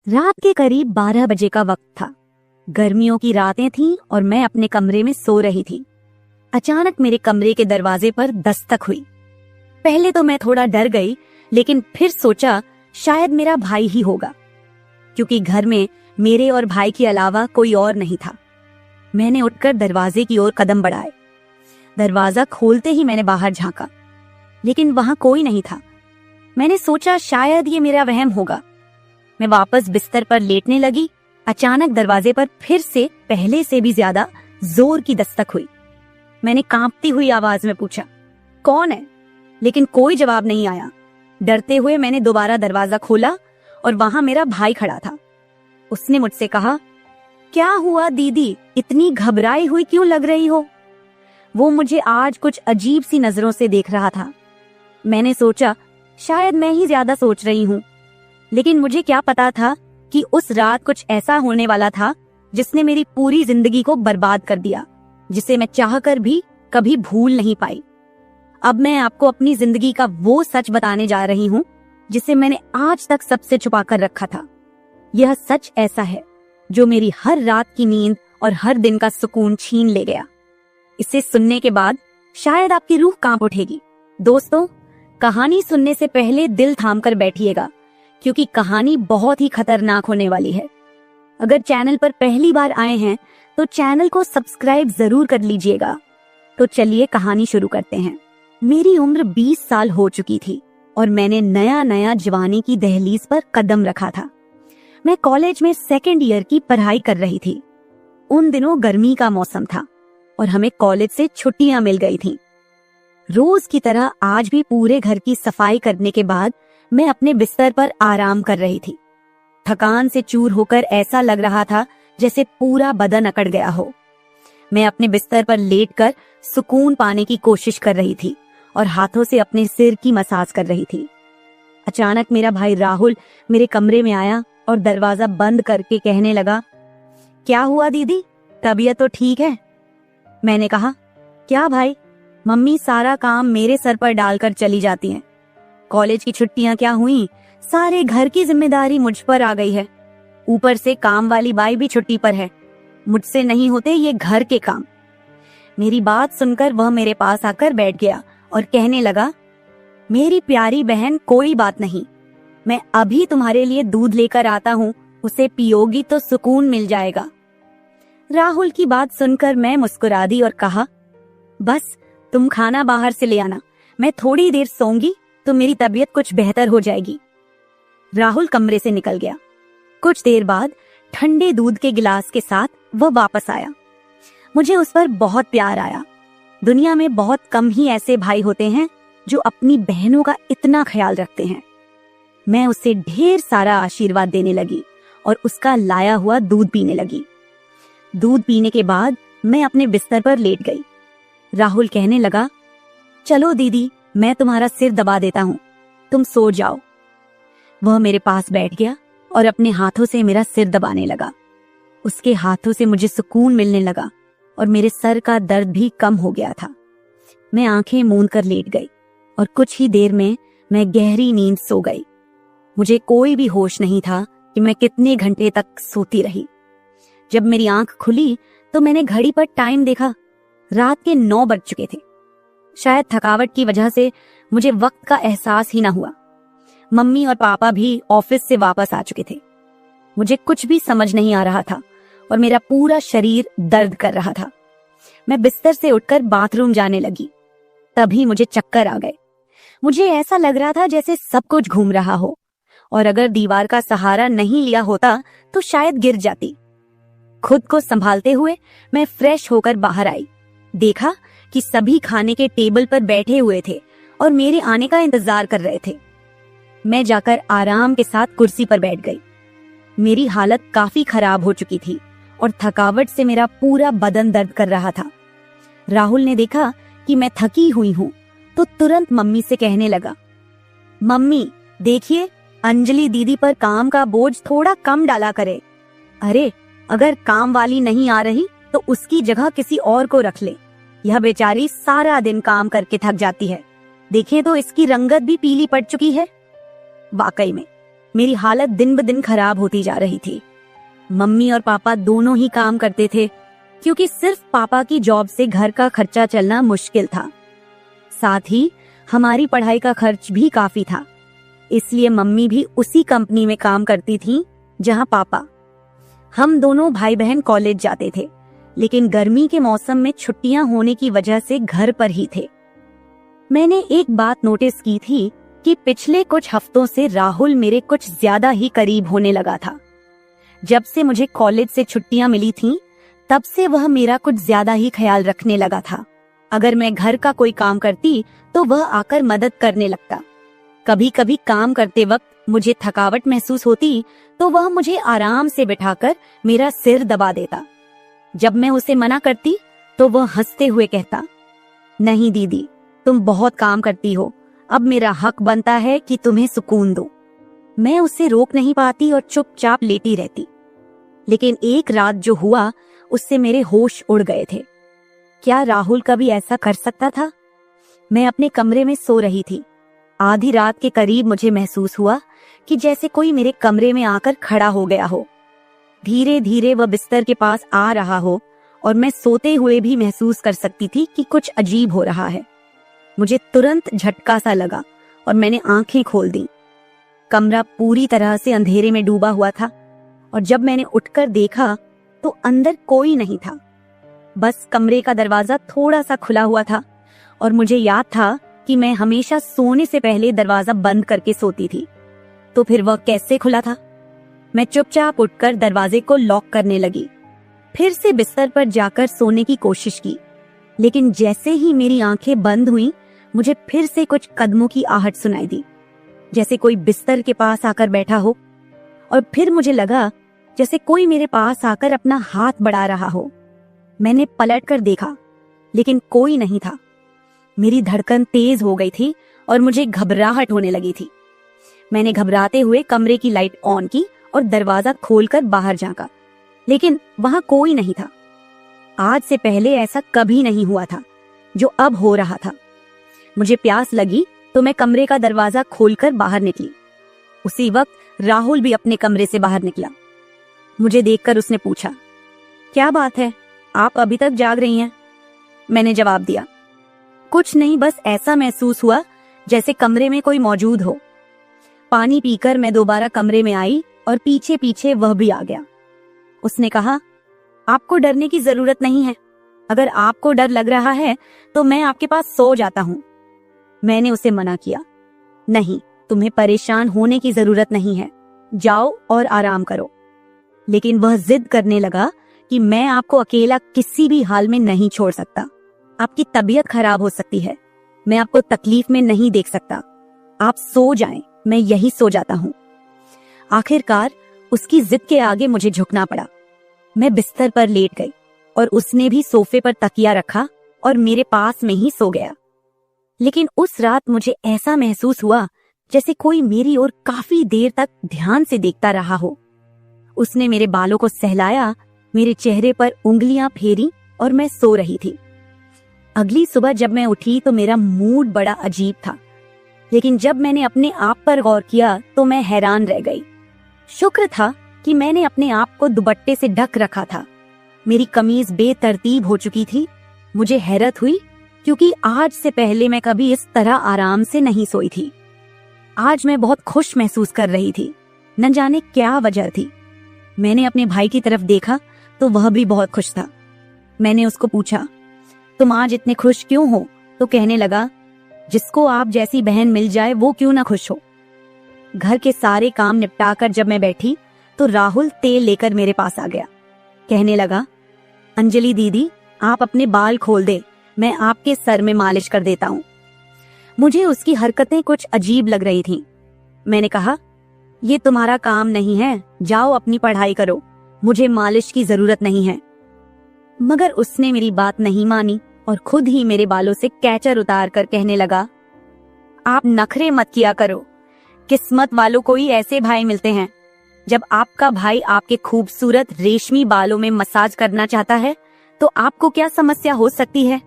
रात के करीब 12 बजे का वक्त था। गर्मियों की रातें थीं और मैं अपने कमरे में सो रही थी। अचानक मेरे कमरे के दरवाजे पर दस्तक हुई। पहले तो मैं थोड़ा डर गई, लेकिन फिर सोचा शायद मेरा भाई ही होगा, क्योंकि घर में मेरे और भाई के अलावा कोई और नहीं था। मैंने उठकर दरवाजे की ओर कदम बढ़ाए। दरवाजा खोलते ही मैंने बाहर झांका, लेकिन वहां कोई नहीं था। मैंने सोचा शायद ये मेरा वहम होगा। मैं वापस बिस्तर पर लेटने लगी। अचानक दरवाजे पर फिर से पहले से भी ज्यादा जोर की दस्तक हुई। मैंने कांपती हुई आवाज में पूछा, कौन है? लेकिन कोई जवाब नहीं आया। डरते हुए मैंने दोबारा दरवाजा खोला और वहां मेरा भाई खड़ा था। उसने मुझसे कहा, क्या हुआ दीदी, इतनी घबराई हुई क्यों लग रही हो? वो मुझे आज कुछ अजीब सी नजरों से देख रहा था। मैंने सोचा शायद मैं ही ज्यादा सोच रही हूँ, लेकिन मुझे क्या पता था कि उस रात कुछ ऐसा होने वाला था जिसने मेरी पूरी जिंदगी को बर्बाद कर दिया, जिसे मैं चाहकर भी कभी भूल नहीं पाई। अब मैं आपको अपनी जिंदगी का वो सच बताने जा रही हूँ जिसे मैंने आज तक सबसे छुपा कर रखा था। यह सच ऐसा है जो मेरी हर रात की नींद और हर दिन का सुकून छीन ले गया। इसे सुनने के बाद शायद आपकी रूह कांप उठेगी। दोस्तों, कहानी सुनने से पहले दिल थाम कर बैठिएगा, क्योंकि कहानी बहुत ही खतरनाक होने वाली है। अगर चैनल पर पहली बार आए हैं तो चैनल को सब्सक्राइब जरूर कर लीजिएगा। तो चलिए कहानी शुरू करते हैं। मेरी उम्र 20 साल हो चुकी थी और मैंने नया नया जवानी की दहलीज पर कदम रखा था। मैं कॉलेज में सेकेंड ईयर की पढ़ाई कर रही थी। उन दिनों गर्मी का मौसम था और हमें कॉलेज से छुट्टियां मिल गई थीं। रोज की तरह आज भी पूरे घर की सफाई करने के बाद मैं अपने बिस्तर पर आराम कर रही थी। थकान से चूर होकर ऐसा लग रहा था जैसे पूरा बदन अकड़ गया हो। मैं अपने बिस्तर पर लेटकर सुकून पाने की कोशिश कर रही थी और हाथों से अपने सिर की मसाज कर रही थी। अचानक मेरा भाई राहुल मेरे कमरे में आया और दरवाजा बंद करके कहने लगा, क्या हुआ दीदी, तबीयत तो ठीक है? मैंने कहा, क्या भाई, मम्मी सारा काम मेरे सर पर डालकर चली जाती हैं। कॉलेज की छुट्टियां क्या हुई, सारे घर की जिम्मेदारी मुझ पर आ गई है। ऊपर से काम वाली बाई भी छुट्टी पर है। मुझसे नहीं होते ये घर के काम। मेरी बात सुनकर वह मेरे पास आकर बैठ गया और कहने लगा, मेरी प्यारी बहन, कोई बात नहीं, मैं अभी तुम्हारे लिए दूध लेकर आता हूँ, उसे पियोगी तो सुकून मिल जाएगा। राहुल की बात सुनकर मैं मुस्कुरा दी और कहा, बस तुम खाना बाहर से ले आना, मैं थोड़ी देर सोऊंगी तो मेरी तबीयत कुछ बेहतर हो जाएगी। राहुल कमरे से निकल गया। कुछ देर बाद ठंडे दूध के गिलास के साथ वह वापस आया। मुझे उस पर बहुत प्यार आया। दुनिया में बहुत कम ही ऐसे भाई होते हैं जो अपनी बहनों का इतना ख्याल रखते हैं। मैं उसे ढेर सारा आशीर्वाद देने लगी और उसका लाया हुआ दूध पीने लगी। दूध पीने के बाद मैं अपने बिस्तर पर लेट गई। राहुल कहने लगा, चलो दीदी, मैं तुम्हारा सिर दबा देता हूँ, तुम सो जाओ। वह मेरे पास बैठ गया और अपने हाथों से मेरा सिर दबाने लगा। उसके हाथों से मुझे सुकून मिलने लगा और मेरे सर का दर्द भी कम हो गया था। मैं आंखें मूंद कर लेट गई और कुछ ही देर में मैं गहरी नींद सो गई। मुझे कोई भी होश नहीं था कि मैं कितने घंटे तक सोती रही। जब मेरी आंख खुली तो मैंने घड़ी पर टाइम देखा। रात के 9 बज चुके थे। शायद थकावट की वजह से मुझे वक्त का एहसास ही ना हुआ। मम्मी और पापा भी ऑफिस से वापस आ चुके थे। मुझे कुछ भी समझ नहीं आ रहा था और मेरा पूरा शरीर दर्द कर रहा था। मैं बिस्तर से उठकर बाथरूम जाने लगी। तभी मुझे चक्कर आ गए। मुझे ऐसा लग रहा था जैसे सब कुछ घूम रहा हो और अगर दीवार का सहारा नहीं लिया होता तो शायद गिर जाती। खुद को संभालते हुए मैं फ्रेश होकर बाहर आई। देखा कि सभी खाने के टेबल पर बैठे हुए थे और मेरे आने का इंतजार कर रहे थे। मैं जाकर आराम के साथ कुर्सी पर बैठ गई। मेरी हालत काफी खराब हो चुकी थी और थकावट से मेरा पूरा बदन दर्द कर रहा था। राहुल ने देखा कि मैं थकी हुई हूँ तो तुरंत मम्मी से कहने लगा, मम्मी देखिए, अंजलि दीदी पर काम का बोझ थोड़ा कम डाला करे। अरे, अगर काम वाली नहीं आ रही तो उसकी जगह किसी और को रख ले। यह बेचारी सारा दिन काम करके थक जाती है। देखें तो इसकी रंगत भी पीली पड़ चुकी है। वाकई में मेरी हालत दिन ब दिन खराब होती जा रही थी। मम्मी और पापा दोनों ही काम करते थे, क्योंकि सिर्फ पापा की जॉब से घर का खर्चा चलना मुश्किल था। साथ ही हमारी पढ़ाई का खर्च भी काफी था, इसलिए मम्मी भी उसी कंपनी में काम करती थी जहां पापा। हम दोनों भाई बहन कॉलेज जाते थे, लेकिन गर्मी के मौसम में छुट्टियां होने की वजह से घर पर ही थे। मैंने एक बात नोटिस की थी कि पिछले कुछ हफ्तों से राहुल मेरे कुछ ज्यादा ही करीब होने लगा था। जब से मुझे कॉलेज से छुट्टियां मिली थीं, तब से वह मेरा कुछ ज्यादा ही ख्याल रखने लगा था। अगर मैं घर का कोई काम करती तो वह आकर मदद करने लगता। कभी कभी काम करते वक्त मुझे थकावट महसूस होती तो वह मुझे आराम से बिठाकर मेरा सिर दबा देता। जब मैं उसे मना करती तो वह हंसते हुए कहता, नहीं दीदी, तुम बहुत काम करती हो, अब मेरा हक बनता है कि तुम्हें सुकून दो। मैं उसे रोक नहीं पाती और चुपचाप लेटी रहती। लेकिन एक रात जो हुआ, उससे मेरे होश उड़ गए थे। क्या राहुल कभी ऐसा कर सकता था? मैं अपने कमरे में सो रही थी। आधी रात के करीब मुझे महसूस हुआ कि जैसे कोई मेरे कमरे में आकर खड़ा हो गया हो। धीरे धीरे वह बिस्तर के पास आ रहा हो और मैं सोते हुए भी महसूस कर सकती थी कि कुछ अजीब हो रहा है। मुझे तुरंत झटका सा लगा और मैंने आंखें खोल दी। कमरा पूरी तरह से अंधेरे में डूबा हुआ था और जब मैंने उठकर देखा तो अंदर कोई नहीं था। बस कमरे का दरवाजा थोड़ा सा खुला हुआ था और मुझे याद था कि मैं हमेशा सोने से पहले दरवाजा बंद करके सोती थी। तो फिर वह कैसे खुला था? मैं चुपचाप उठकर दरवाजे को लॉक करने लगी। फिर से बिस्तर पर जाकर सोने की कोशिश की, लेकिन जैसे ही मेरी आंखें बंद हुईं, मुझे फिर से कुछ कदमों की आहट सुनाई दी, जैसे कोई बिस्तर के पास आकर बैठा हो। और फिर मुझे लगा जैसे कोई मेरे पास आकर अपना हाथ बढ़ा रहा हो। मैंने पलटकर देखा, लेकिन कोई नहीं था। मेरी धड़कन तेज हो गई थी और मुझे घबराहट होने लगी थी। मैंने घबराते हुए कमरे की लाइट ऑन की और दरवाजा खोलकर बाहर झांका, लेकिन वहां कोई नहीं था। आज से पहले ऐसा कभी नहीं हुआ था जो अब हो रहा था। मुझे प्यास लगी तो मैं कमरे का दरवाजा खोलकर बाहर निकली। उसी वक्त राहुल भी अपने कमरे से बाहर निकला। मुझे देखकर उसने पूछा, क्या बात है, आप अभी तक जाग रही हैं? मैंने जवाब दिया, कुछ नहीं, बस ऐसा महसूस हुआ जैसे कमरे में कोई मौजूद हो। पानी पीकर मैं दोबारा कमरे में आई और पीछे पीछे वह भी आ गया। उसने कहा, आपको डरने की जरूरत नहीं है। अगर आपको डर लग रहा है तो मैं आपके पास सो जाता हूँ। मैंने उसे मना किया, नहीं, तुम्हें परेशान होने की जरूरत नहीं है, जाओ और आराम करो। लेकिन वह जिद करने लगा कि मैं आपको अकेला किसी भी हाल में नहीं छोड़ सकता। आपकी तबीयत खराब हो सकती है, मैं आपको तकलीफ में नहीं देख सकता। आप सो जाएं, मैं यही सो जाता हूँ। आखिरकार उसकी जिद के आगे मुझे झुकना पड़ा। मैं बिस्तर पर लेट गई और उसने भी सोफे पर तकिया रखा और मेरे पास में ही सो गया। लेकिन उस रात मुझे ऐसा महसूस हुआ जैसे कोई मेरी ओर काफी देर तक ध्यान से देखता रहा हो। उसने मेरे बालों को सहलाया, मेरे चेहरे पर उंगलियां फेरी और मैं सो रही थी। अगली सुबह जब मैं उठी तो मेरा मूड बड़ा अजीब था, लेकिन जब मैंने अपने आप पर गौर किया तो मैं हैरान रह गई। शुक्र था कि मैंने अपने आप को दुपट्टे से ढक रखा था। मेरी कमीज बेतरतीब हो चुकी थी। मुझे हैरत हुई क्योंकि आज से पहले मैं कभी इस तरह आराम से नहीं सोई थी। आज मैं बहुत खुश महसूस कर रही थी, न जाने क्या वजह थी। मैंने अपने भाई की तरफ देखा तो वह भी बहुत खुश था। मैंने उसको पूछा, तुम आज इतने खुश क्यों हो? तो कहने लगा, जिसको आप जैसी बहन मिल जाए वो क्यों ना खुश हो। घर के सारे काम निपटाकर जब मैं बैठी तो राहुल तेल लेकर मेरे पास आ गया। कहने लगा, अंजलि दीदी, आप अपने बाल खोल दे, मैं आपके सर में मालिश कर देता हूँ। मुझे उसकी हरकतें कुछ अजीब लग रही थीं। मैंने कहा, ये तुम्हारा काम नहीं है, जाओ अपनी पढ़ाई करो, मुझे मालिश की जरूरत नहीं है। मगर उसने मेरी बात नहीं मानी और खुद ही मेरे बालों से कैचर उतार कर कहने लगा, आप नखरे मत किया करो, किस्मत वालों को ही ऐसे भाई मिलते हैं। जब आपका भाई आपके खूबसूरत रेशमी बालों में मसाज करना चाहता है तो आपको क्या समस्या हो सकती है?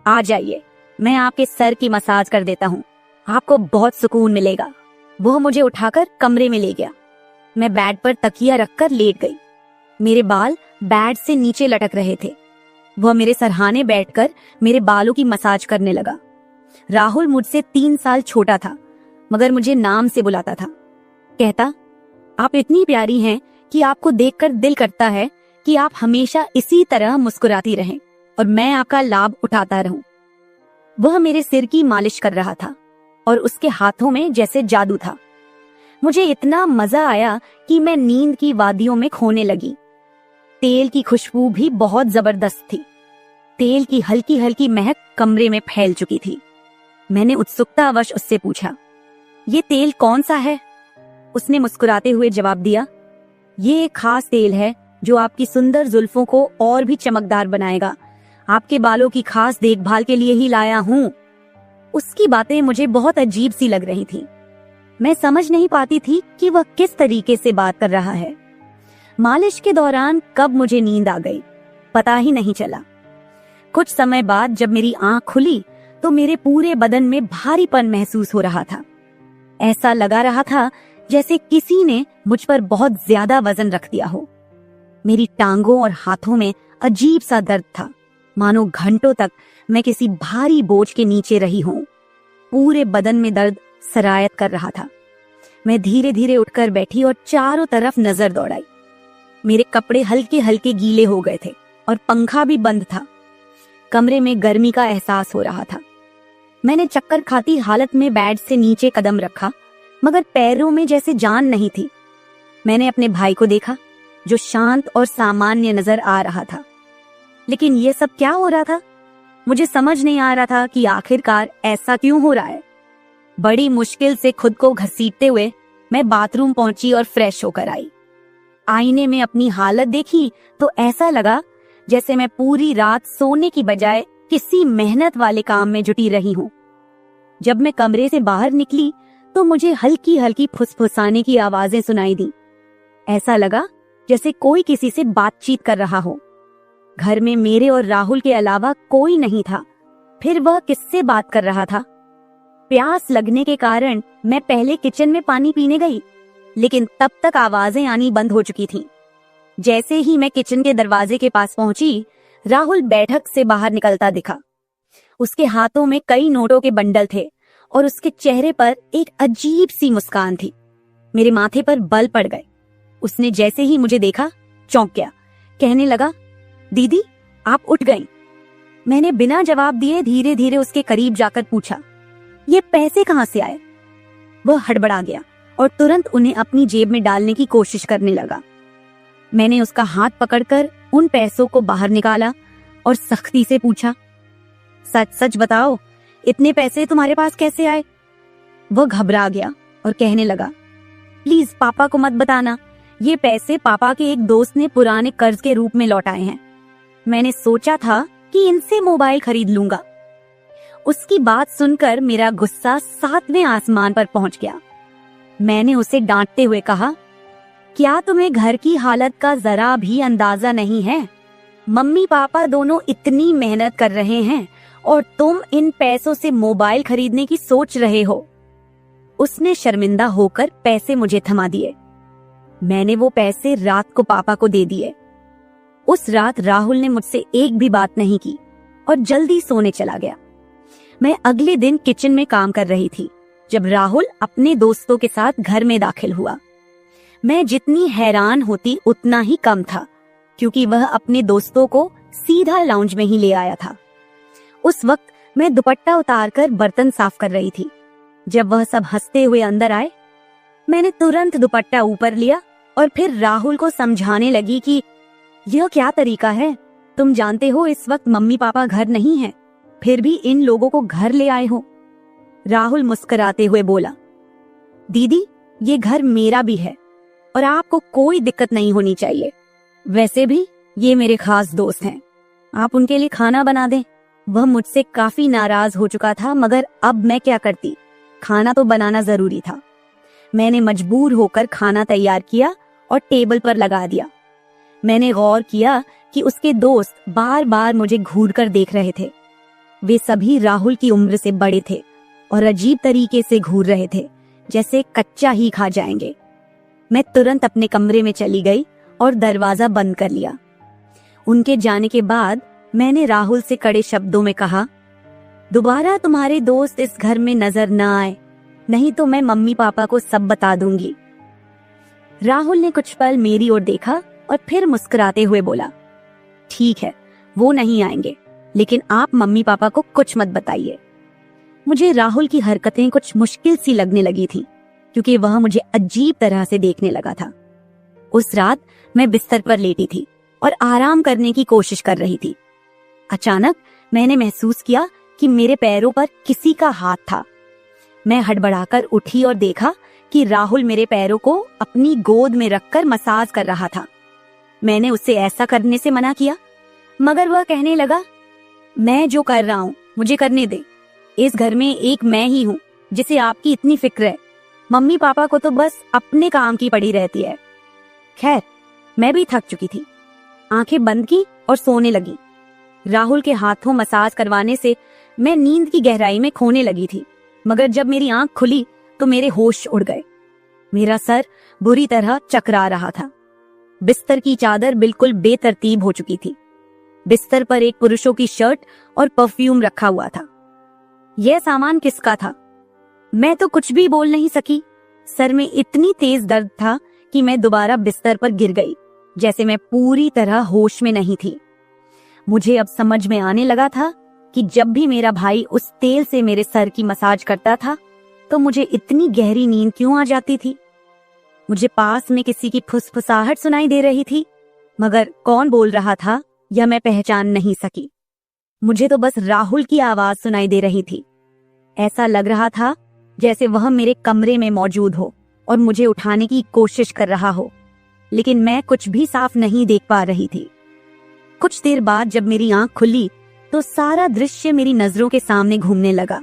आ जाइए, मैं आपके सर की मसाज कर देता हूँ, आपको बहुत सुकून मिलेगा। वह मुझे उठाकर कमरे में ले गया। मैं बेड पर तकिया रखकर लेट गई। मेरे बाल बेड से नीचे लटक रहे थे। वह मेरे सरहाने बैठकर मेरे बालों की मसाज करने लगा। राहुल मुझसे 3 साल छोटा था, मगर मुझे नाम से बुलाता था। कहता, आप इतनी प्यारी हैं कि आपको देखकर दिल करता है कि आप हमेशा इसी तरह मुस्कुराती रहें और मैं आपका लाभ उठाता रहूं। वह मेरे सिर की मालिश कर रहा था और उसके हाथों में जैसे जादू था। मुझे इतना मजा आया कि मैं नींद की वादियों में खोने लगी। तेल की खुशबू भी बहुत जबरदस्त थी। तेल की हल्की हल्की महक कमरे में फैल चुकी थी। मैंने उत्सुकतावश उससे पूछा, ये तेल कौन सा है? उसने मुस्कुराते हुए जवाब दिया, ये एक खास तेल है जो आपकी सुंदर जुल्फों को और भी चमकदार बनाएगा। आपके बालों की खास देखभाल के लिए ही लाया हूँ। उसकी बातें मुझे बहुत अजीब सी लग रही थी। मैं समझ नहीं पाती थी कि वह किस तरीके से बात कर रहा है। मालिश के दौरान कब मुझे नींद आ गई, पता ही नहीं चला। कुछ समय बाद जब मेरी आंख खुली तो मेरे पूरे बदन में भारीपन महसूस हो रहा था। ऐसा लगा रहा था जैसे किसी ने मुझ पर बहुत ज्यादा वजन रख दिया हो। मेरी टांगों और हाथों में अजीब सा दर्द था, मानो घंटों तक मैं किसी भारी बोझ के नीचे रही हूं। पूरे बदन में दर्द सरायत कर रहा था। मैं धीरे धीरे उठकर बैठी और चारों तरफ नजर दौड़ाई। मेरे कपड़े हल्के हल्के गीले हो गए थे और पंखा भी बंद था। कमरे में गर्मी का एहसास हो रहा था। मैंने चक्कर खाती हालत में बेड से नीचे कदम रखा, मगर पैरों में जैसे जान नहीं थी। मैंने अपने भाई को देखा जो शांत और सामान्य नजर आ रहा था। लेकिन यह सब क्या हो रहा था? मुझे समझ नहीं आ रहा था कि आखिरकार ऐसा क्यों हो रहा है। बड़ी मुश्किल से खुद को घसीटते हुए मैं बाथरूम पहुंची और फ्रेश होकर आई। आईने में अपनी हालत देखी तो ऐसा लगा जैसे मैं पूरी रात सोने की बजाय किसी मेहनत वाले काम में जुटी रही हूं। जब मैं कमरे से बाहर निकली तो मुझे हल्की हल्की फुसफुसाने की आवाजें सुनाई दी। ऐसा लगा जैसे कोई किसी से बातचीत कर रहा हो। घर में मेरे और राहुल के अलावा कोई नहीं था। फिर वह किससे बात कर रहा था? प्यास लगने के कारण मैं पहले किचन में पानी पीने गई, लेकिन तब तक आवाजें आनी बंद हो चुकी थीं। जैसे ही मैं किचन के दरवाजे के पास पहुंची, राहुल बैठक से बाहर निकलता दिखा। उसके हाथों में कई नोटों के बंडल थे और उसके चेहरे पर एक अजीब सी मुस्कान थी। मेरे माथे पर बल पड़ गए। उसने जैसे ही मुझे देखा चौंक गया। कहने लगा, दीदी आप उठ गईं। मैंने बिना जवाब दिए धीरे धीरे उसके करीब जाकर पूछा, ये पैसे कहां से आए? वह हड़बड़ा गया और तुरंत उन्हें अपनी जेब में डालने की कोशिश करने लगा। मैंने उसका हाथ पकड़कर उन पैसों को बाहर निकाला और सख्ती से पूछा, सच सच बताओ, इतने पैसे तुम्हारे पास कैसे आए? वह घबरा गया और कहने लगा, प्लीज पापा को मत बताना। ये पैसे पापा के एक दोस्त ने पुराने कर्ज के रूप में लौटाए हैं। मैंने सोचा था कि इनसे मोबाइल खरीद लूंगा। उसकी बात सुनकर मेरा गुस्सा 7वें आसमान पर पहुंच गया। मैंने उसे डांटते हुए कहा, क्या तुम्हें घर की हालत का जरा भी अंदाजा नहीं है? मम्मी पापा दोनों इतनी मेहनत कर रहे हैं और तुम इन पैसों से मोबाइल खरीदने की सोच रहे हो। उसने शर्मिंदा होकर पैसे मुझे थमा दिए। मैंने वो पैसे रात को पापा को दे दिए। उस रात राहुल ने मुझसे एक भी बात नहीं की और जल्दी सोने चला गया। मैं अगले दिन किचन में काम कर रही थी जब राहुल अपने दोस्तों के साथ घर में दाखिल हुआ। मैं जितनी हैरान होती उतना ही कम था, क्योंकि वह अपने दोस्तों को सीधा लाउंज में ही ले आया था। उस वक्त मैं दुपट्टा उतारकर बर्तन साफ कर रही थी। जब वह सब हंसते हुए अंदर आए, मैंने तुरंत दुपट्टा ऊपर लिया और फिर राहुल को समझाने लगी कि यह क्या तरीका है? तुम जानते हो इस वक्त मम्मी पापा घर नहीं हैं, फिर भी इन लोगों को घर ले आए हो। राहुल मुस्कुराते हुए बोला, दीदी ये घर मेरा भी है और आपको कोई दिक्कत नहीं होनी चाहिए। वैसे भी ये मेरे खास दोस्त हैं, आप उनके लिए खाना बना दें। वह मुझसे काफी नाराज हो चुका था, मगर अब मैं क्या करती? खाना तो बनाना जरूरी था। मैंने मजबूर होकर खाना तैयार किया और टेबल पर लगा दिया। मैंने गौर किया कि उसके दोस्त बार बार मुझे घूर कर देख रहे थे। वे सभी राहुल की उम्र से बड़े थे और अजीब तरीके से घूर रहे थे, जैसे कच्चा ही खा जाएंगे। मैं तुरंत अपने कमरे में चली गई और दरवाजा बंद कर लिया। उनके जाने के बाद मैंने राहुल से कड़े शब्दों में कहा, दोबारा तुम्हारे दोस्त इस घर में नजर न आए, नहीं तो मैं मम्मी पापा को सब बता दूंगी। राहुल ने कुछ पल मेरी ओर देखा और फिर मुस्कुराते हुए बोला, ठीक है, वो नहीं आएंगे, लेकिन आप मम्मी पापा को कुछ मत बताइए। मुझे राहुल की हरकतें कुछ मुश्किल सी लगने लगी थी, क्योंकि वह मुझे अजीब तरह से देखने लगा था। उस रात मैं बिस्तर पर लेटी थी और आराम करने की कोशिश कर रही थी। अचानक मैंने महसूस किया कि मेरे पैरों पर किसी का हाथ था। मैं हड़बड़ाकर उठी और देखा कि राहुल मेरे पैरों को अपनी गोद में रखकर मसाज कर रहा था। मैंने उससे ऐसा करने से मना किया, मगर वह कहने लगा, मैं जो कर रहा हूँ मुझे करने दे। इस घर में एक मैं ही हूँ जिसे आपकी इतनी फिक्र है। मम्मी पापा को तो बस अपने काम की पड़ी रहती है। खैर, मैं भी थक चुकी थी। आंखें बंद की और सोने लगी। राहुल के हाथों मसाज करवाने से मैं नींद की गहराई में खोने लगी थी, मगर जब मेरी आंख खुली तो मेरे होश उड़ गए। मेरा सर बुरी तरह चकरा रहा था। बिस्तर की चादर बिल्कुल बेतरतीब हो चुकी थी। बिस्तर पर एक पुरुषों की शर्ट और परफ्यूम रखा हुआ था। यह सामान किसका था? मैं तो कुछ भी बोल नहीं सकी। सर में इतनी तेज दर्द था कि मैं दोबारा बिस्तर पर गिर गई, जैसे मैं पूरी तरह होश में नहीं थी। मुझे अब समझ में आने लगा था कि जब भी मेरा भाई उस तेल से मेरे सर की मसाज करता था तो मुझे इतनी गहरी नींद क्यों आ जाती थी। मुझे पास में किसी की फुसफुसाहट सुनाई दे रही थी, मगर कौन बोल रहा था यह मैं पहचान नहीं सकी। मुझे तो बस राहुल की आवाज सुनाई दे रही थी। ऐसा लग रहा था जैसे वह मेरे कमरे में मौजूद हो और मुझे उठाने की कोशिश कर रहा हो, लेकिन मैं कुछ भी साफ नहीं देख पा रही थी। कुछ देर बाद जब मेरी आंख खुली तो सारा दृश्य मेरी नजरों के सामने घूमने लगा।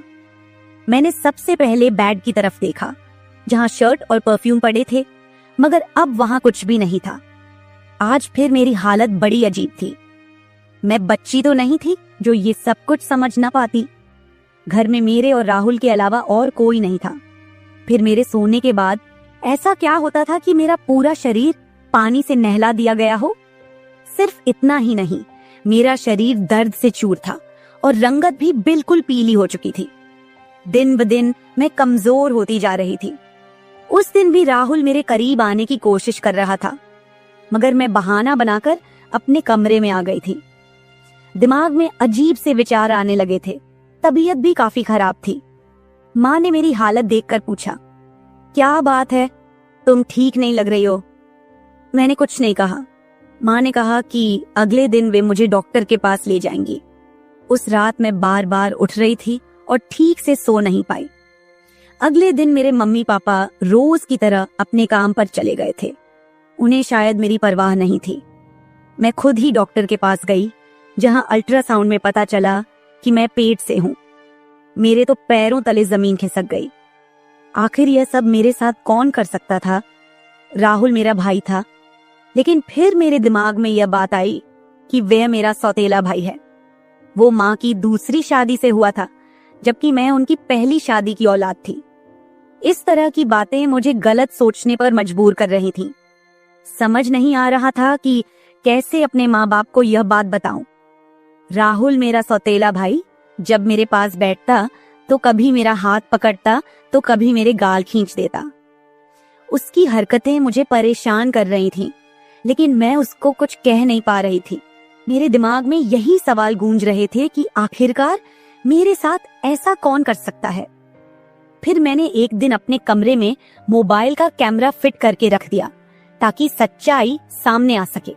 मैंने सबसे पहले बेड की तरफ देखा, जहां शर्ट और परफ्यूम पड़े थे, मगर अब वहां कुछ भी नहीं था। आज फिर मेरी हालत बड़ी अजीब थी। मैं बच्ची तो नहीं थी जो ये सब कुछ समझ ना पाती। घर में मेरे और राहुल के अलावा और कोई नहीं था। फिर मेरे सोने के बाद ऐसा क्या होता था कि मेरा पूरा शरीर पानी से नहला दिया गया हो? सिर्फ इतना ही नहीं, मेरा शरीर दर्द से चूर था और रंगत भी बिल्कुल पीली हो चुकी थी। दिन ब दिन मैं कमजोर होती जा रही थी। उस दिन भी राहुल मेरे करीब आने की कोशिश कर रहा था, मगर मैं बहाना बनाकर अपने कमरे में आ गई थी। दिमाग में अजीब से विचार आने लगे थे। तबीयत भी काफी खराब थी। माँ ने मेरी हालत देखकर पूछा, क्या बात है, तुम ठीक नहीं लग रही हो? मैंने कुछ नहीं कहा। माँ ने कहा कि अगले दिन वे मुझे डॉक्टर के पास ले जाएंगी। उस रात मैं बार बार उठ रही थी और ठीक से सो नहीं पाई। अगले दिन मेरे मम्मी पापा रोज की तरह अपने काम पर चले गए थे। उन्हें शायद मेरी परवाह नहीं थी। मैं खुद ही डॉक्टर के पास गई, जहां अल्ट्रासाउंड में पता चला कि मैं पेट से हूं। मेरे तो पैरों तले जमीन खिसक गई। आखिर यह सब मेरे साथ कौन कर सकता था? राहुल मेरा भाई था, लेकिन फिर मेरे दिमाग में यह बात आई कि वह मेरा सौतेला भाई है। वो माँ की दूसरी शादी से हुआ था, जबकि मैं उनकी पहली शादी की औलाद थी। इस तरह की बातें मुझे गलत सोचने पर मजबूर कर रही थीं। समझ नहीं आ रहा था कि कैसे अपने माँ बाप को यह बात बताऊं। राहुल मेरा सौतेला भाई जब मेरे पास बैठता तो कभी मेरा हाथ पकड़ता तो कभी मेरे गाल खींच देता। उसकी हरकतें मुझे परेशान कर रही थीं, लेकिन मैं उसको कुछ कह नहीं पा रही थी। मेरे दिमाग में यही सवाल गूंज रहे थे कि आखिरकार मेरे साथ ऐसा कौन कर सकता है। फिर मैंने एक दिन अपने कमरे में मोबाइल का कैमरा फिट करके रख दिया ताकि सच्चाई सामने आ सके।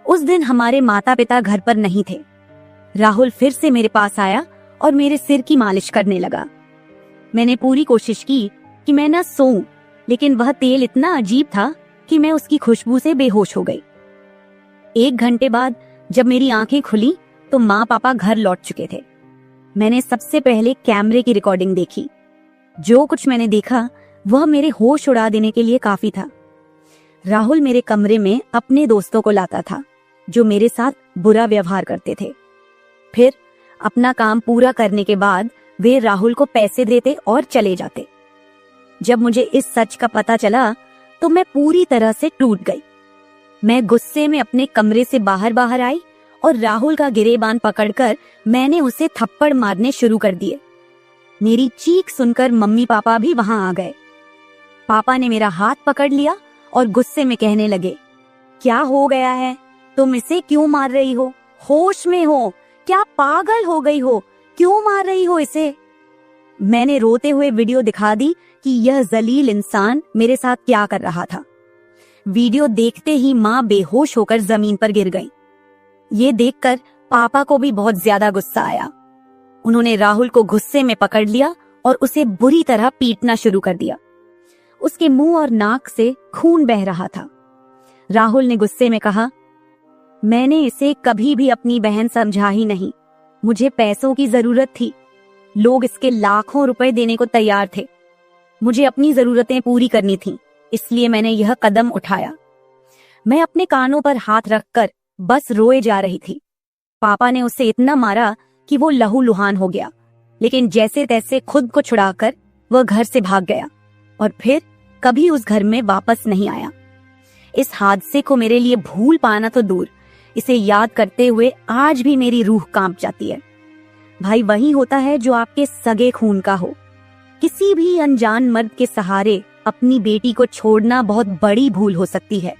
उस दिन हमारे माता पिता घर पर नहीं थे। राहुल फिर से मेरे पास आया और मेरे सिर की मालिश करने लगा। मैंने पूरी कोशिश की कि मैं ना सोऊं, लेकिन वह तेल इतना अजीब था कि मैं उसकी खुशबू से बेहोश हो गई। 1 घंटे बाद जब मेरी आंखें खुली तो माँ पापा घर लौट चुके थे। मैंने सबसे पहले कैमरे की रिकॉर्डिंग देखी। जो कुछ मैंने देखा वह मेरे होश उड़ा देने के लिए काफी था। राहुल मेरे कमरे में अपने दोस्तों को लाता था जो मेरे साथ बुरा व्यवहार करते थे। फिर अपना काम पूरा करने के बाद वे राहुल को पैसे देते और चले जाते। जब मुझे इस सच का पता चला तो मैं पूरी तरह से टूट गई। मैं गुस्से में अपने कमरे से बाहर आई और राहुल का गिरेबान पकड़कर मैंने उसे थप्पड़ मारने शुरू कर दिए। मेरी चीख सुनकर मम्मी पापा भी वहां आ गए। पापा ने मेरा हाथ पकड़ लिया और गुस्से में कहने लगे, क्या हो गया है? तुम इसे क्यों मार रही हो? होश में हो? क्या पागल हो गई हो? क्यों मार रही हो इसे? मैंने रोते हुए वीडियो दिखा दी कि यह जलील इंसान मेरे साथ क्या कर रहा था। वीडियो देखते ही माँ बेहोश होकर जमीन पर गिर गई। ये देखकर पापा को भी बहुत ज्यादा गुस्सा आया। उन्होंने राहुल को गुस्से में पकड़ लिया और उसे बुरी तरह पीटना शुरू कर दिया। उसके मुंह और नाक से खून बह रहा था। राहुल ने गुस्से में कहा, मैंने इसे कभी भी अपनी बहन समझा ही नहीं। मुझे पैसों की जरूरत थी। लोग इसके लाखों रुपए देने को तैयार थे। मुझे अपनी जरूरतें पूरी करनी थी, इसलिए मैंने यह कदम उठाया। मैं अपने कानों पर हाथ रखकर बस रोए जा रही थी। पापा ने उसे इतना मारा कि वो लहूलुहान हो गया, लेकिन जैसे तैसे खुद को छुड़ाकर वह घर से भाग गया और फिर कभी उस घर में वापस नहीं आया। इस हादसे को मेरे लिए भूल पाना तो दूर, इसे याद करते हुए आज भी मेरी रूह कांप जाती है। भाई वही होता है जो आपके सगे खून का हो। किसी भी अनजान मर्द के सहारे अपनी बेटी को छोड़ना बहुत बड़ी भूल हो सकती है,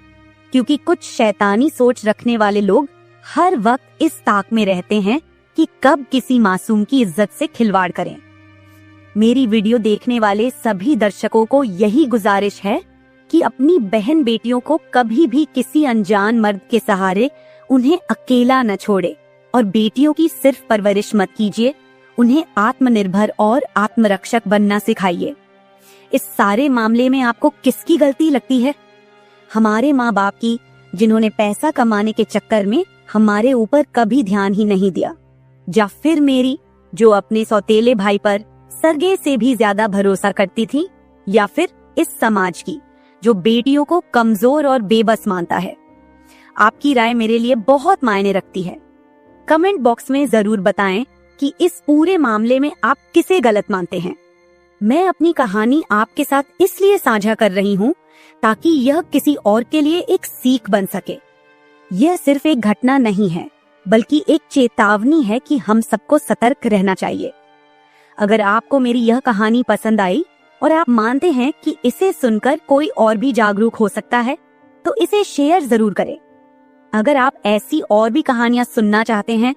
क्योंकि कुछ शैतानी सोच रखने वाले लोग हर वक्त इस ताक में रहते हैं कि कब किसी मासूम की इज्जत से खिलवाड़ करें। मेरी वीडियो देखने वाले सभी दर्शकों को यही गुजारिश है कि अपनी बहन बेटियों को कभी भी किसी अनजान मर्द के सहारे उन्हें अकेला न छोड़े और बेटियों की सिर्फ परवरिश मत कीजिए, उन्हें आत्मनिर्भर और आत्मरक्षक बनना सिखाइए। इस सारे मामले में आपको किसकी गलती लगती है? हमारे माँ बाप की, जिन्होंने पैसा कमाने के चक्कर में हमारे ऊपर कभी ध्यान ही नहीं दिया, या फिर मेरी, जो अपने सौतेले भाई पर सरगे से भी ज्यादा भरोसा करती थी, या फिर इस समाज की, जो बेटियों को कमजोर और बेबस मानता है। आपकी राय मेरे लिए बहुत मायने रखती है। कमेंट बॉक्स में जरूर बताएं कि इस पूरे मामले में आप किसे गलत मानते हैं। मैं अपनी कहानी आपके साथ इसलिए साझा कर रही हूँ ताकि यह किसी और के लिए एक सीख बन सके। यह सिर्फ एक घटना नहीं है, बल्कि एक चेतावनी है कि हम सबको सतर्क रहना चाहिए। अगर आपको मेरी यह कहानी पसंद आई और आप मानते हैं कि इसे सुनकर कोई और भी जागरूक हो सकता है, तो इसे शेयर जरूर करें। अगर आप ऐसी और भी कहानियां सुनना चाहते हैं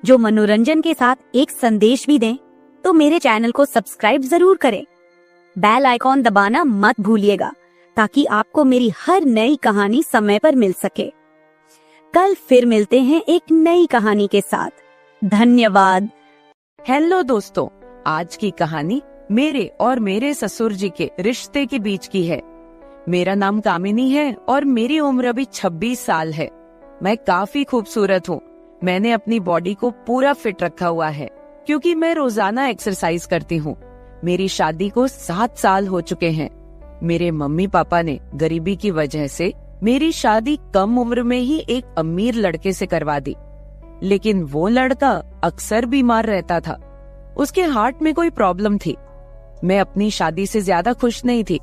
जो मनोरंजन के साथ एक संदेश भी दें, तो मेरे चैनल को सब्सक्राइब जरूर करें। बेल आइकॉन दबाना मत भूलिएगा ताकि आपको मेरी हर नई कहानी समय पर मिल सके। कल फिर मिलते हैं एक नई कहानी के साथ। धन्यवाद। हेलो दोस्तों, आज की कहानी मेरे और मेरे ससुर जी के रिश्ते के बीच की है। मेरा नाम कामिनी है और मेरी उम्र अभी 26 साल है। मैं काफी खूबसूरत हूँ। मैंने अपनी बॉडी को पूरा फिट रखा हुआ है क्योंकि मैं रोजाना एक्सरसाइज करती हूँ। मेरी शादी को 7 साल हो चुके हैं। मेरे मम्मी पापा ने गरीबी की वजह से मेरी शादी कम उम्र में ही एक अमीर लड़के से करवा दी, लेकिन वो लड़का अक्सर बीमार रहता था। उसके हार्ट में कोई प्रॉब्लम थी। मैं अपनी शादी से ज्यादा खुश नहीं थी,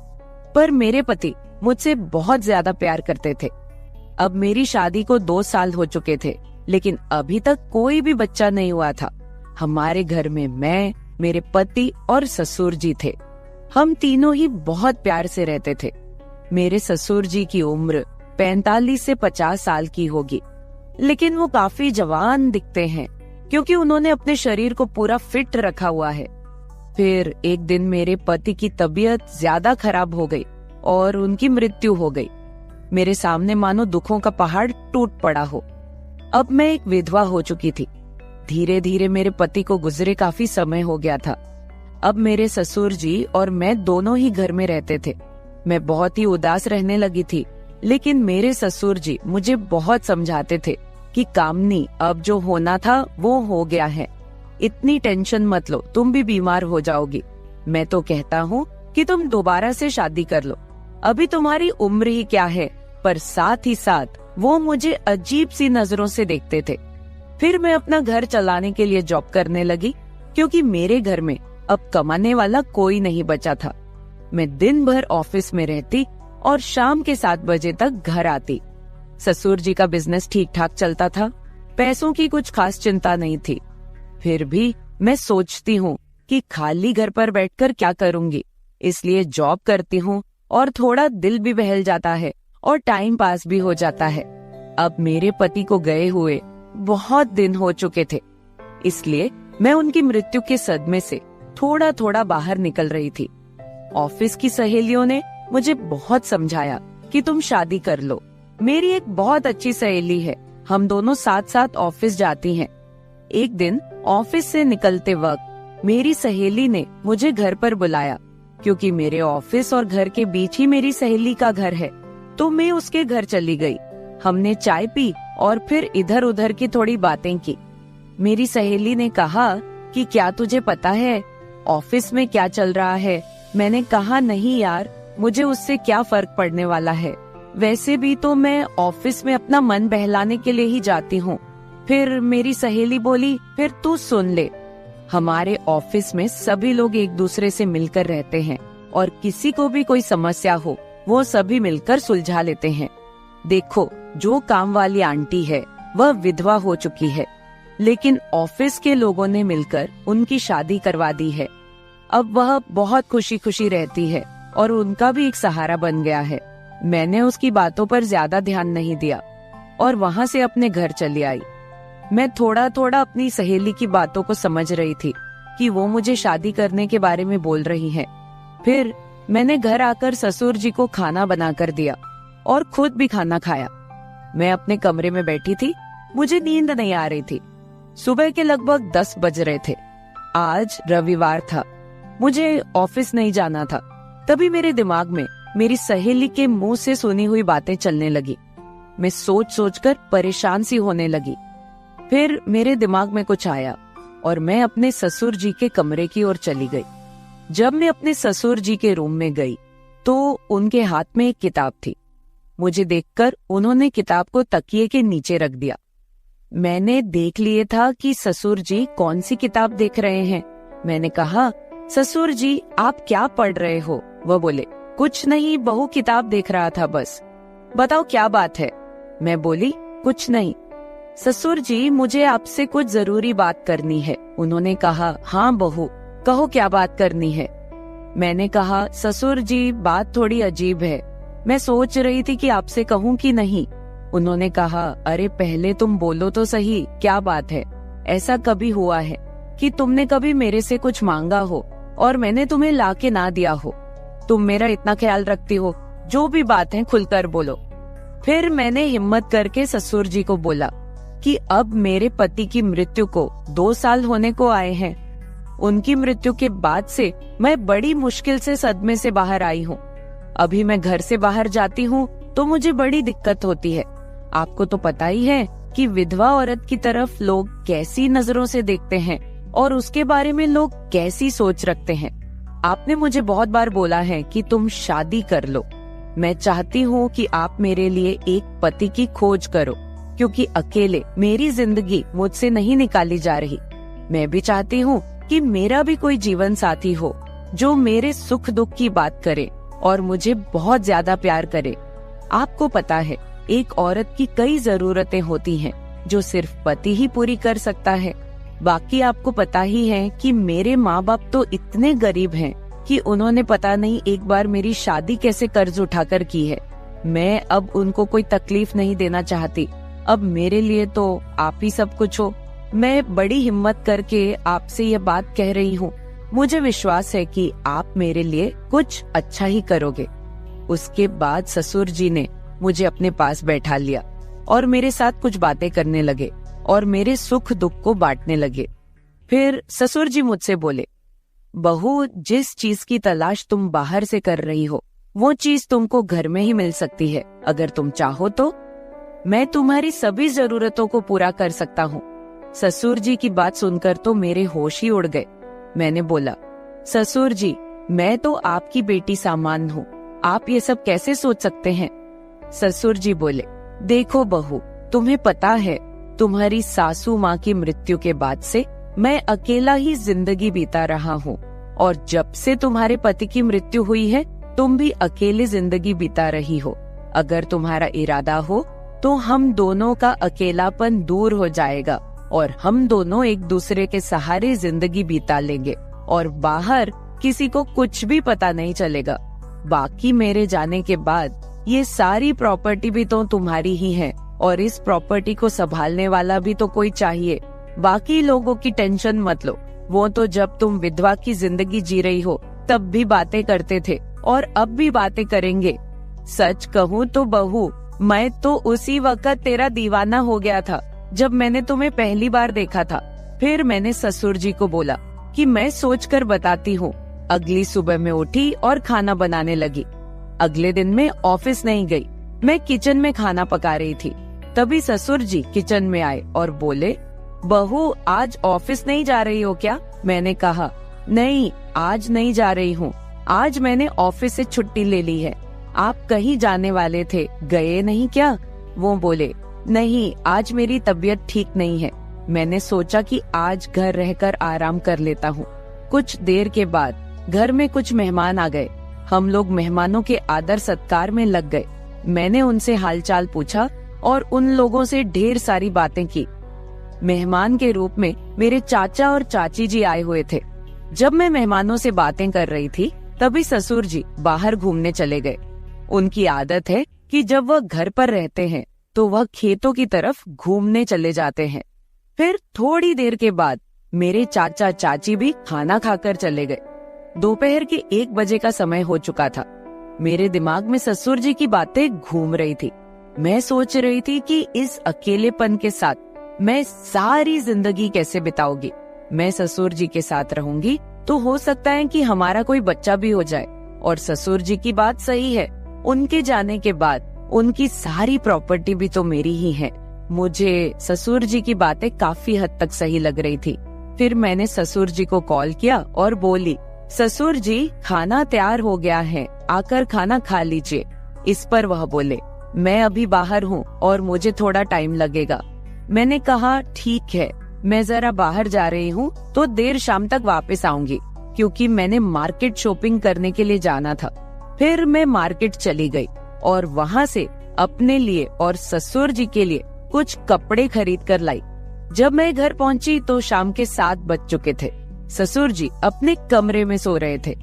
पर मेरे पति मुझसे बहुत ज्यादा प्यार करते थे। अब मेरी शादी को 2 साल हो चुके थे, लेकिन अभी तक कोई भी बच्चा नहीं हुआ था। हमारे घर में मैं, मेरे पति और ससुर जी थे। हम तीनों ही बहुत प्यार से रहते थे। मेरे ससुर जी की उम्र 45 से 50 साल की होगी, लेकिन वो काफी जवान दिखते हैं क्योंकि उन्होंने अपने शरीर को पूरा फिट रखा हुआ है। फिर एक दिन मेरे पति की तबीयत ज्यादा खराब हो गई और उनकी मृत्यु हो गई। मेरे सामने मानो दुखों का पहाड़ टूट पड़ा हो। अब मैं एक विधवा हो चुकी थी। धीरे धीरे मेरे पति को गुजरे काफी समय हो गया था। अब मेरे ससुर जी और मैं दोनों ही घर में रहते थे। मैं बहुत ही उदास रहने लगी थी, लेकिन मेरे ससुर जी मुझे बहुत समझाते थे कि कामनी, अब जो होना था वो हो गया है, इतनी टेंशन मत लो, तुम भी बीमार हो जाओगी। मैं तो कहता हूँ कि तुम दोबारा से शादी कर लो, अभी तुम्हारी उम्र ही क्या है। पर साथ ही साथ वो मुझे अजीब सी नजरों से देखते थे। फिर मैं अपना घर चलाने के लिए जॉब करने लगी क्योंकि मेरे घर में अब कमाने वाला कोई नहीं बचा था। मैं दिन भर ऑफिस में रहती और शाम के 7 बजे तक घर आती। ससुर जी का बिजनेस ठीक ठाक चलता था, पैसों की कुछ खास चिंता नहीं थी। फिर भी मैं सोचती हूँ कि खाली घर पर बैठकर क्या करूंगी, इसलिए जॉब करती हूँ और थोड़ा दिल भी बहल जाता है और टाइम पास भी हो जाता है। अब मेरे पति को गए हुए बहुत दिन हो चुके थे, इसलिए मैं उनकी मृत्यु के सदमे से थोड़ा थोड़ा बाहर निकल रही थी। ऑफिस की सहेलियों ने मुझे बहुत समझाया कि तुम शादी कर लो। मेरी एक बहुत अच्छी सहेली है, हम दोनों साथ साथ ऑफिस जाती हैं। एक दिन ऑफिस से निकलते वक्त मेरी सहेली ने मुझे घर पर बुलाया, क्योंकि मेरे ऑफिस और घर के बीच ही मेरी सहेली का घर है। तो मैं उसके घर चली गई। हमने चाय पी और फिर इधर उधर की थोड़ी बातें की। मेरी सहेली ने कहा कि क्या तुझे पता है ऑफिस में क्या चल रहा है? मैंने कहा नहीं यार, मुझे उससे क्या फर्क पड़ने वाला है, वैसे भी तो मैं ऑफिस में अपना मन बहलाने के लिए ही जाती हूँ। फिर मेरी सहेली बोली, फिर तू सुन ले, हमारे ऑफिस में सभी लोग एक दूसरे से मिलकर रहते हैं और किसी को भी कोई समस्या हो वो सभी मिलकर सुलझा लेते हैं। देखो, जो काम वाली आंटी है वह विधवा हो चुकी है, लेकिन ऑफिस के लोगों ने मिलकर उनकी शादी करवा दी है। अब वह बहुत खुशी खुशी रहती है और उनका भी एक सहारा बन गया है। मैंने उसकी बातों पर ज्यादा ध्यान नहीं दिया और वहाँ से अपने घर चली आई। मैं थोड़ा थोड़ा अपनी सहेली की बातों को समझ रही थी कि वो मुझे शादी करने के बारे में बोल रही है। फिर मैंने घर आकर ससुर जी को खाना बनाकर दिया और खुद भी खाना खाया। मैं अपने कमरे में बैठी थी, मुझे नींद नहीं आ रही थी। सुबह के लगभग 10 बज रहे थे। आज रविवार था, मुझे ऑफिस नहीं जाना था। तभी मेरे दिमाग में मेरी सहेली के मुंह से सुनी हुई बातें चलने लगी। मैं सोच सोचकर परेशान सी होने लगी। फिर मेरे दिमाग में कुछ आया और मैं अपने ससुर जी के कमरे की ओर चली गई। जब मैं अपने ससुर जी के रूम में गई तो उनके हाथ में एक किताब थी। मुझे देखकर उन्होंने किताब को तकिए के नीचे रख दिया। मैंने देख लिए था कि ससुर जी कौन सी किताब देख रहे हैं। मैंने कहा, ससुर जी आप क्या पढ़ रहे हो? वह बोले, कुछ नहीं बहू, किताब देख रहा था बस। बताओ क्या बात है? मैं बोली, कुछ नहीं ससुर जी, मुझे आपसे कुछ जरूरी बात करनी है। उन्होंने कहा, हाँ बहू कहो, क्या बात करनी है? मैंने कहा, ससुर जी बात थोड़ी अजीब है, मैं सोच रही थी कि आपसे कहूँ कि नहीं। उन्होंने कहा, अरे पहले तुम बोलो तो सही, क्या बात है? ऐसा कभी हुआ है कि तुमने कभी मेरे से कुछ मांगा हो और मैंने तुम्हें लाके ना दिया हो? तुम मेरा इतना ख्याल रखती हो, जो भी बात है खुलकर बोलो। फिर मैंने हिम्मत करके ससुर जी को बोला कि अब मेरे पति की मृत्यु को 2 साल होने को आए हैं। उनकी मृत्यु के बाद से मैं बड़ी मुश्किल से सदमे से बाहर आई हूँ। अभी मैं घर से बाहर जाती हूँ तो मुझे बड़ी दिक्कत होती है। आपको तो पता ही है कि विधवा औरत की तरफ लोग कैसी नजरों से देखते हैं और उसके बारे में लोग कैसी सोच रखते हैं। आपने मुझे बहुत बार बोला है कि तुम शादी कर लो। मैं चाहती हूँ कि आप मेरे लिए एक पति की खोज करो, क्योंकि अकेले मेरी जिंदगी मुझसे नहीं निकाली जा रही। मैं भी चाहती हूँ कि मेरा भी कोई जीवन साथी हो जो मेरे सुख दुख की बात करे और मुझे बहुत ज्यादा प्यार करे। आपको पता है, एक औरत की कई जरूरतें होती हैं जो सिर्फ पति ही पूरी कर सकता है। बाकी आपको पता ही है कि मेरे माँ बाप तो इतने गरीब हैं कि उन्होंने पता नहीं एक बार मेरी शादी कैसे कर्ज उठाकर की है। मैं अब उनको कोई तकलीफ नहीं देना चाहती। अब मेरे लिए तो आप ही सब कुछ हो। मैं बड़ी हिम्मत करके आपसे ये बात कह रही हूँ। मुझे विश्वास है कि आप मेरे लिए कुछ अच्छा ही करोगे। उसके बाद ससुर जी ने मुझे अपने पास बैठा लिया और मेरे साथ कुछ बातें करने लगे और मेरे सुख दुख को बांटने लगे। फिर ससुर जी मुझसे बोले, बहू, जिस चीज की तलाश तुम बाहर से कर रही हो वो चीज तुमको घर में ही मिल सकती है। अगर तुम चाहो तो मैं तुम्हारी सभी जरूरतों को पूरा कर सकता हूँ। ससुर जी की बात सुनकर तो मेरे होश ही उड़ गए। मैंने बोला, ससुर जी, मैं तो आपकी बेटी सामान हूँ, आप ये सब कैसे सोच सकते हैं? ससुर जी बोले, देखो बहू, तुम्हें पता है तुम्हारी सासू माँ की मृत्यु के बाद से मैं अकेला ही जिंदगी बीता रहा हूँ। और जब से तुम्हारे पति की मृत्यु हुई है तुम भी अकेले जिंदगी बिता रही हो। अगर तुम्हारा इरादा हो तो हम दोनों का अकेलापन दूर हो जाएगा और हम दोनों एक दूसरे के सहारे जिंदगी बिता लेंगे और बाहर किसी को कुछ भी पता नहीं चलेगा। बाकी मेरे जाने के बाद ये सारी प्रॉपर्टी भी तो तुम्हारी ही है और इस प्रॉपर्टी को संभालने वाला भी तो कोई चाहिए। बाकी लोगों की टेंशन मत लो, वो तो जब तुम विधवा की जिंदगी जी रही हो तब भी बातें करते थे और अब भी बातें करेंगे। सच कहूँ तो बहू, मैं तो उसी वक्त तेरा दीवाना हो गया था जब मैंने तुम्हें पहली बार देखा था। फिर मैंने ससुर जी को बोला कि मैं सोचकर बताती हूँ। अगली सुबह मैं उठी और खाना बनाने लगी। अगले दिन मैं ऑफिस नहीं गई, मैं किचन में खाना पका रही थी। तभी ससुर जी किचन में आए और बोले, बहू आज ऑफिस नहीं जा रही हो क्या? मैंने कहा, नहीं आज नहीं जा रही हूँ, आज मैंने ऑफिस से छुट्टी ले ली है। आप कहीं जाने वाले थे, गए नहीं क्या? वो बोले, नहीं आज मेरी तबीयत ठीक नहीं है, मैंने सोचा कि आज घर रहकर आराम कर लेता हूँ। कुछ देर के बाद घर में कुछ मेहमान आ गए। हम लोग मेहमानों के आदर सत्कार में लग गए। मैंने उनसे हालचाल पूछा और उन लोगों से ढेर सारी बातें की। मेहमान के रूप में मेरे चाचा और चाची जी आए हुए थे। जब मैं मेहमानों से बातें कर रही थी तभी ससुर जी बाहर घूमने चले गए। उनकी आदत है कि जब वह घर पर रहते हैं तो वह खेतों की तरफ घूमने चले जाते हैं। फिर थोड़ी देर के बाद मेरे चाचा चाची भी खाना खाकर चले गए। दोपहर के 1 बजे का समय हो चुका था। मेरे दिमाग में ससुर जी की बातें घूम रही थी। मैं सोच रही थी कि इस अकेलेपन के साथ मैं सारी जिंदगी कैसे बिताऊंगी। मैं ससुर जी के साथ रहूंगी तो हो सकता है कि हमारा कोई बच्चा भी हो जाए। और ससुर जी की बात सही है, उनके जाने के बाद उनकी सारी प्रॉपर्टी भी तो मेरी ही है। मुझे ससुर जी की बातें काफी हद तक सही लग रही थी। फिर मैंने ससुर जी को कॉल किया और बोली, ससुर जी खाना तैयार हो गया है, आकर खाना खा लीजिए। इस पर वह बोले, मैं अभी बाहर हूँ और मुझे थोड़ा टाइम लगेगा। मैंने कहा ठीक है, मैं जरा बाहर जा रही हूँ तो देर शाम तक वापस आऊंगी, क्योंकि मैंने मार्केट शॉपिंग करने के लिए जाना था। फिर मैं मार्केट चली गई और वहाँ से अपने लिए और ससुर जी के लिए कुछ कपड़े खरीद कर लाई। जब मैं घर पहुँची तो शाम के 7 बज चुके थे। ससुर जी अपने कमरे में सो रहे थे।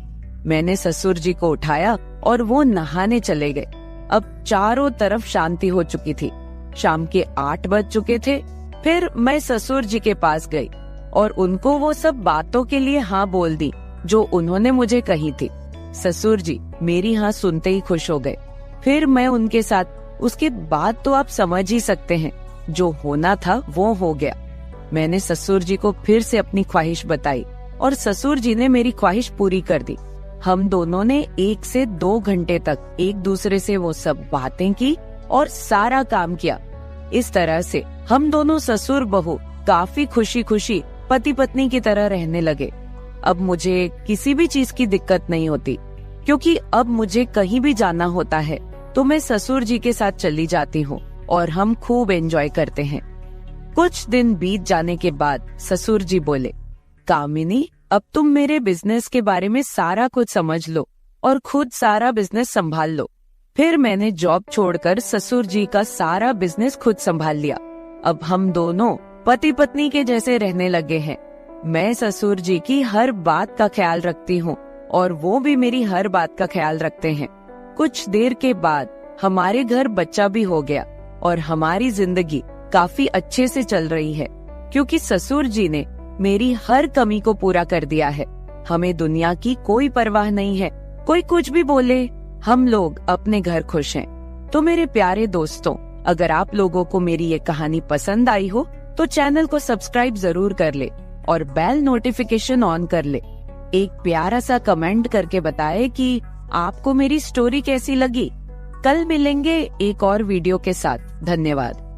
मैंने ससुर जी को उठाया और वो नहाने चले गए। अब चारों तरफ शांति हो चुकी थी। शाम के 8 बज चुके थे। फिर मैं ससुर जी के पास गई और उनको वो सब बातों के लिए हाँ बोल दी जो उन्होंने मुझे कही थी। ससुर जी मेरी हाँ सुनते ही खुश हो गए। फिर मैं उनके साथ, उसके बाद तो आप समझ ही सकते हैं, जो होना था वो हो गया। मैंने ससुर जी को फिर से अपनी ख्वाहिश बताई और ससुर जी ने मेरी ख्वाहिश पूरी कर दी। हम दोनों ने 1 से 2 घंटे तक एक दूसरे से वो सब बातें की और सारा काम किया। इस तरह से हम दोनों ससुर बहू काफी खुशी खुशी पति पत्नी की तरह रहने लगे। अब मुझे किसी भी चीज की दिक्कत नहीं होती, क्योंकि अब मुझे कहीं भी जाना होता है तो मैं ससुर जी के साथ चली जाती हूँ और हम खूब एंजॉय करते हैं। कुछ दिन बीत जाने के बाद ससुर जी बोले, कामिनी अब तुम मेरे बिजनेस के बारे में सारा कुछ समझ लो और खुद सारा बिजनेस संभाल लो। फिर मैंने जॉब छोड़कर ससुर जी का सारा बिजनेस खुद संभाल लिया। अब हम दोनों पति पत्नी के जैसे रहने लगे हैं। मैं ससुर जी की हर बात का ख्याल रखती हूँ और वो भी मेरी हर बात का ख्याल रखते हैं। कुछ देर के बाद हमारे घर बच्चा भी हो गया और हमारी जिंदगी काफी अच्छे से चल रही है, क्योंकि ससुर जी ने मेरी हर कमी को पूरा कर दिया है। हमें दुनिया की कोई परवाह नहीं है, कोई कुछ भी बोले, हम लोग अपने घर खुश हैं। तो मेरे प्यारे दोस्तों, अगर आप लोगों को मेरी ये कहानी पसंद आई हो तो चैनल को सब्सक्राइब जरूर कर ले और बेल नोटिफिकेशन ऑन कर ले। एक प्यारा सा कमेंट करके बताएं कि आपको मेरी स्टोरी कैसी लगी। कल मिलेंगे एक और वीडियो के साथ। धन्यवाद।